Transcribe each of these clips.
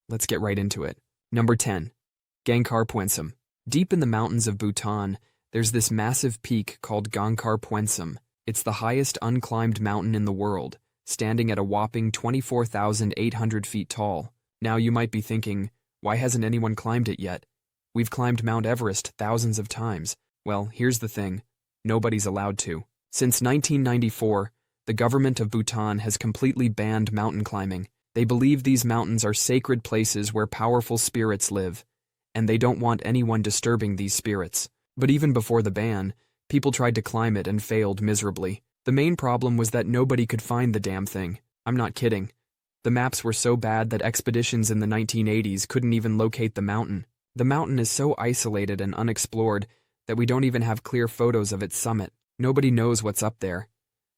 Let's get right into it. Number 10. Gangkhar Puensum. Deep in the mountains of Bhutan, there's this massive peak called Gangkhar Puensum. It's the highest unclimbed mountain in the world, standing at a whopping 24,800 feet tall. Now you might be thinking, why hasn't anyone climbed it yet? We've climbed Mount Everest thousands of times. Well, here's the thing. Nobody's allowed to. Since 1994, the government of Bhutan has completely banned mountain climbing. They believe these mountains are sacred places where powerful spirits live, and they don't want anyone disturbing these spirits. But even before the ban, people tried to climb it and failed miserably. The main problem was that nobody could find the damn thing. I'm not kidding. The maps were so bad that expeditions in the 1980s couldn't even locate the mountain. The mountain is so isolated and unexplored that we don't even have clear photos of its summit. Nobody knows what's up there.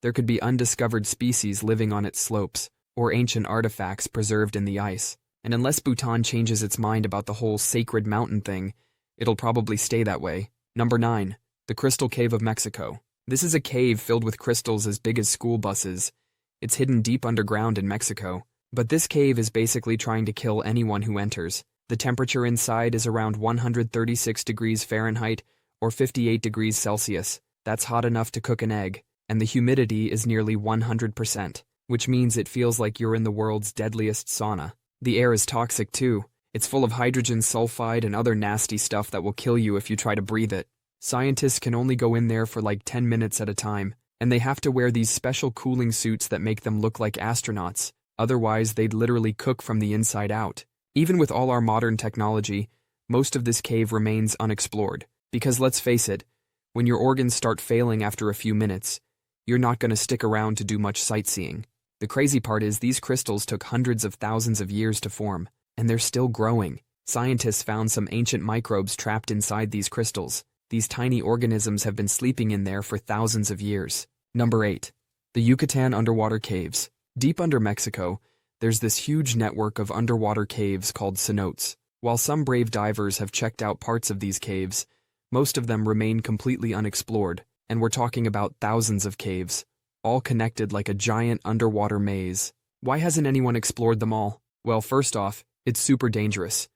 There could be undiscovered species living on its slopes, or ancient artifacts preserved in the ice. And unless Bhutan changes its mind about the whole sacred mountain thing, it'll probably stay that way. Number 9. The Crystal Cave of Mexico. This is a cave filled with crystals as big as school buses. It's hidden deep underground in Mexico. But this cave is basically trying to kill anyone who enters. The temperature inside is around 136 degrees Fahrenheit or 58 degrees Celsius. That's hot enough to cook an egg. And the humidity is nearly 100%, which means it feels like you're in the world's deadliest sauna. The air is toxic too. It's full of hydrogen sulfide and other nasty stuff that will kill you if you try to breathe it. Scientists can only go in there for like 10 minutes at a time, and they have to wear these special cooling suits that make them look like astronauts. Otherwise, they'd literally cook from the inside out. Even with all our modern technology, most of this cave remains unexplored. Because let's face it, when your organs start failing after a few minutes, you're not going to stick around to do much sightseeing. The crazy part is these crystals took hundreds of thousands of years to form, and they're still growing. Scientists found some ancient microbes trapped inside these crystals. These tiny organisms have been sleeping in there for thousands of years. Number 8. The Yucatan Underwater Caves. Deep under Mexico, there's this huge network of underwater caves called cenotes. While some brave divers have checked out parts of these caves, most of them remain completely unexplored, and we're talking about thousands of caves, all connected like a giant underwater maze. Why hasn't anyone explored them all? Well, first off, it's super dangerous.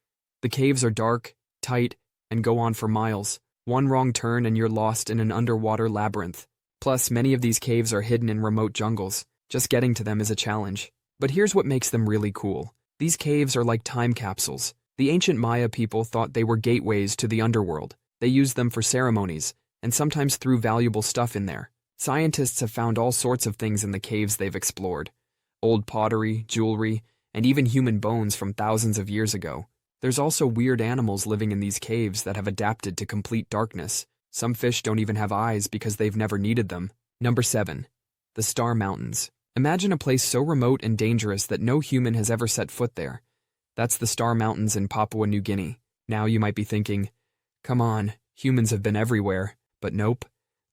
The caves are dark, tight, and go on for miles. One wrong turn and you're lost in an underwater labyrinth. Plus, many of these caves are hidden in remote jungles. Just getting to them is a challenge. But here's what makes them really cool. These caves are like time capsules. The ancient Maya people thought they were gateways to the underworld. They used them for ceremonies, and sometimes threw valuable stuff in there. Scientists have found all sorts of things in the caves they've explored. Old pottery, jewelry, and even human bones from thousands of years ago. There's also weird animals living in these caves that have adapted to complete darkness. Some fish don't even have eyes because they've never needed them. Number 7. The Star Mountains. Imagine a place so remote and dangerous that no human has ever set foot there. That's the Star Mountains in Papua New Guinea. Now you might be thinking, come on, humans have been everywhere. But nope,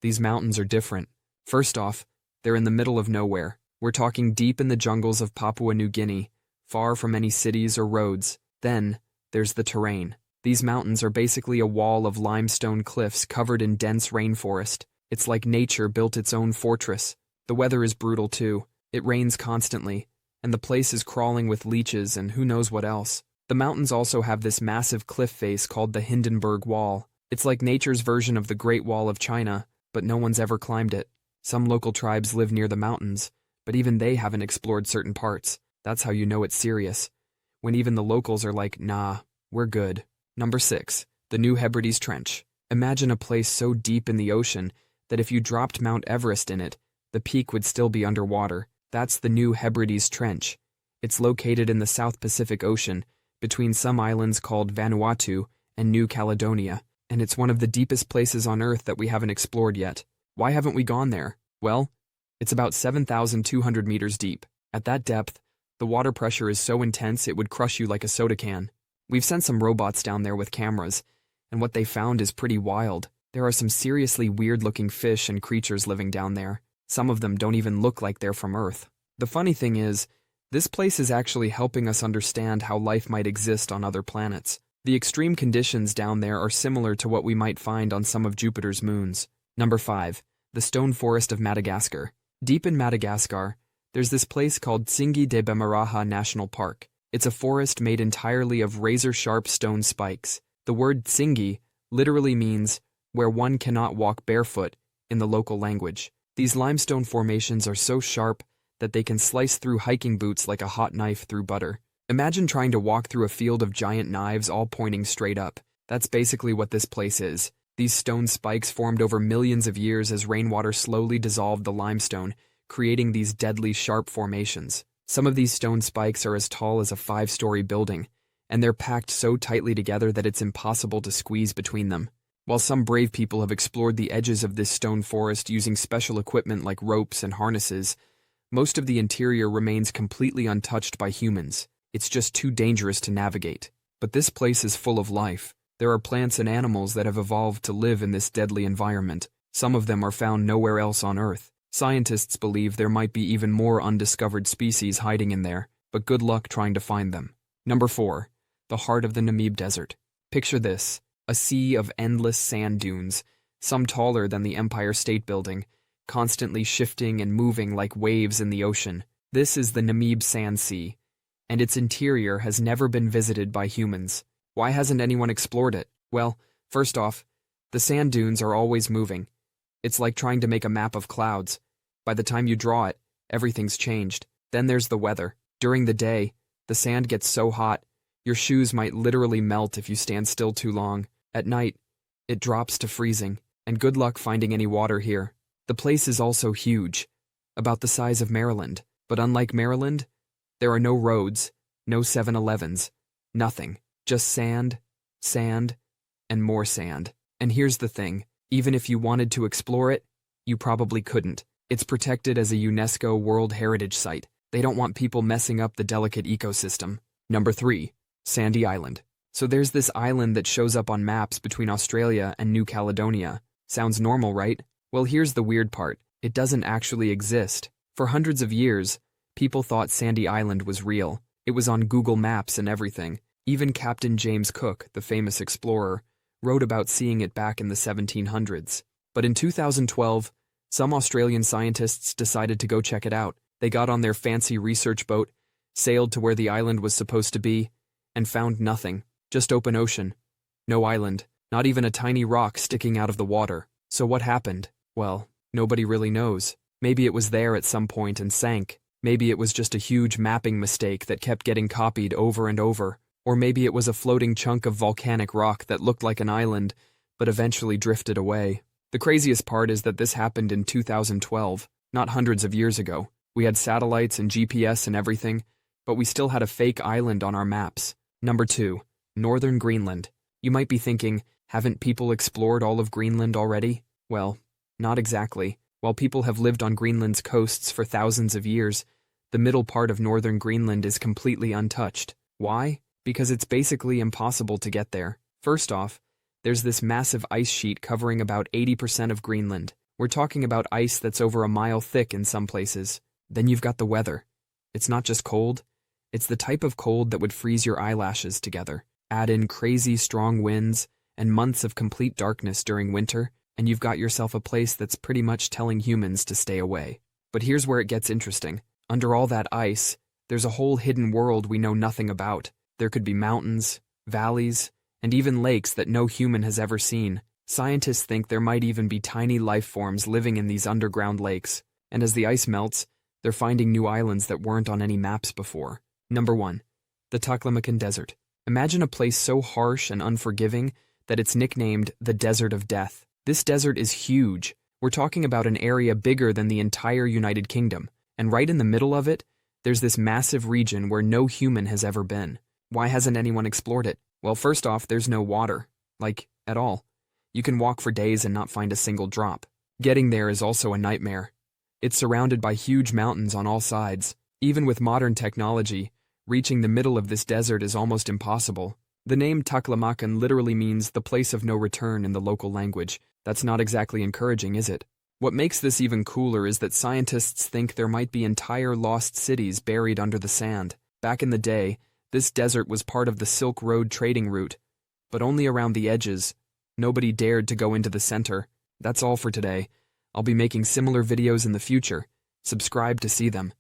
these mountains are different. First off, they're in the middle of nowhere. We're talking deep in the jungles of Papua New Guinea, far from any cities or roads. Then, there's the terrain. These mountains are basically a wall of limestone cliffs covered in dense rainforest. It's like nature built its own fortress. The weather is brutal too. It rains constantly, and the place is crawling with leeches and who knows what else. The mountains also have this massive cliff face called the Hindenburg Wall. It's like nature's version of the Great Wall of China, but no one's ever climbed it. Some local tribes live near the mountains, but even they haven't explored certain parts. That's how you know it's serious. When even the locals are like, nah, we're good. Number 6. The New Hebrides Trench. Imagine a place so deep in the ocean that if you dropped Mount Everest in it, the peak would still be underwater. That's the New Hebrides Trench. It's located in the South Pacific Ocean, between some islands called Vanuatu and New Caledonia, and it's one of the deepest places on Earth that we haven't explored yet. Why haven't we gone there? Well, it's about 7,200 meters deep. At that depth, the water pressure is so intense it would crush you like a soda can. We've sent some robots down there with cameras, and what they found is pretty wild. There are some seriously weird-looking fish and creatures living down there. Some of them don't even look like they're from Earth. The funny thing is, this place is actually helping us understand how life might exist on other planets. The extreme conditions down there are similar to what we might find on some of Jupiter's moons. Number 5. The Stone Forest of Madagascar. Deep in Madagascar, there's this place called Tsingy de Bemaraha National Park. It's a forest made entirely of razor-sharp stone spikes. The word tsingy literally means where one cannot walk barefoot in the local language. These limestone formations are so sharp that they can slice through hiking boots like a hot knife through butter. Imagine trying to walk through a field of giant knives all pointing straight up. That's basically what this place is. These stone spikes formed over millions of years as rainwater slowly dissolved the limestone, creating these deadly sharp formations. Some of these stone spikes are as tall as a 5-story building, and they're packed so tightly together that it's impossible to squeeze between them. While some brave people have explored the edges of this stone forest using special equipment like ropes and harnesses, most of the interior remains completely untouched by humans. It's just too dangerous to navigate. But this place is full of life. There are plants and animals that have evolved to live in this deadly environment. Some of them are found nowhere else on Earth. Scientists believe there might be even more undiscovered species hiding in there, but good luck trying to find them. Number 4. The heart of the Namib Desert. Picture this, a sea of endless sand dunes, some taller than the Empire State Building, constantly shifting and moving like waves in the ocean. This is the Namib Sand Sea, and its interior has never been visited by humans. Why hasn't anyone explored it? Well, first off, the sand dunes are always moving. It's like trying to make a map of clouds. By the time you draw it, everything's changed. Then there's the weather. During the day, the sand gets so hot, your shoes might literally melt if you stand still too long. At night, it drops to freezing, and good luck finding any water here. The place is also huge, about the size of Maryland. But unlike Maryland, there are no roads, no 7-Elevens, nothing. Just sand, sand, and more sand. And here's the thing, even if you wanted to explore it, you probably couldn't. It's protected as a UNESCO World Heritage Site. They don't want people messing up the delicate ecosystem. Number 3. Sandy Island. So there's this island that shows up on maps between Australia and New Caledonia. Sounds normal, right? Well, here's the weird part. It doesn't actually exist. For hundreds of years, people thought Sandy Island was real. It was on Google Maps and everything. Even Captain James Cook, the famous explorer, wrote about seeing it back in the 1700s. But in 2012, some Australian scientists decided to go check it out. They got on their fancy research boat, sailed to where the island was supposed to be, and found nothing. Just open ocean. No island. Not even a tiny rock sticking out of the water. So what happened? Well, nobody really knows. Maybe it was there at some point and sank. Maybe it was just a huge mapping mistake that kept getting copied over and over. Or maybe it was a floating chunk of volcanic rock that looked like an island, but eventually drifted away. The craziest part is that this happened in 2012, not hundreds of years ago. We had satellites and GPS and everything, but we still had a fake island on our maps. Number 2. Northern Greenland. You might be thinking, haven't people explored all of Greenland already? Well, not exactly. While people have lived on Greenland's coasts for thousands of years, the middle part of northern Greenland is completely untouched. Why? Because it's basically impossible to get there. First off, there's this massive ice sheet covering about 80% of Greenland. We're talking about ice that's over a mile thick in some places. Then you've got the weather. It's not just cold, it's the type of cold that would freeze your eyelashes together. Add in crazy strong winds and months of complete darkness during winter, and you've got yourself a place that's pretty much telling humans to stay away. But here's where it gets interesting. Under all that ice, there's a whole hidden world we know nothing about. There could be mountains, valleys, and even lakes that no human has ever seen. Scientists think there might even be tiny life forms living in these underground lakes, and as the ice melts, they're finding new islands that weren't on any maps before. Number 1. The Taklamakan Desert. Imagine a place so harsh and unforgiving that it's nicknamed the Desert of Death. This desert is huge. We're talking about an area bigger than the entire United Kingdom, and right in the middle of it, there's this massive region where no human has ever been. Why hasn't anyone explored it? Well, first off, there's no water. Like, at all. You can walk for days and not find a single drop. Getting there is also a nightmare. It's surrounded by huge mountains on all sides. Even with modern technology, reaching the middle of this desert is almost impossible. The name Taklamakan literally means the place of no return in the local language. That's not exactly encouraging, is it? What makes this even cooler is that scientists think there might be entire lost cities buried under the sand. Back in the day, this desert was part of the Silk Road trading route, but only around the edges. Nobody dared to go into the center. That's all for today. I'll be making similar videos in the future. Subscribe to see them.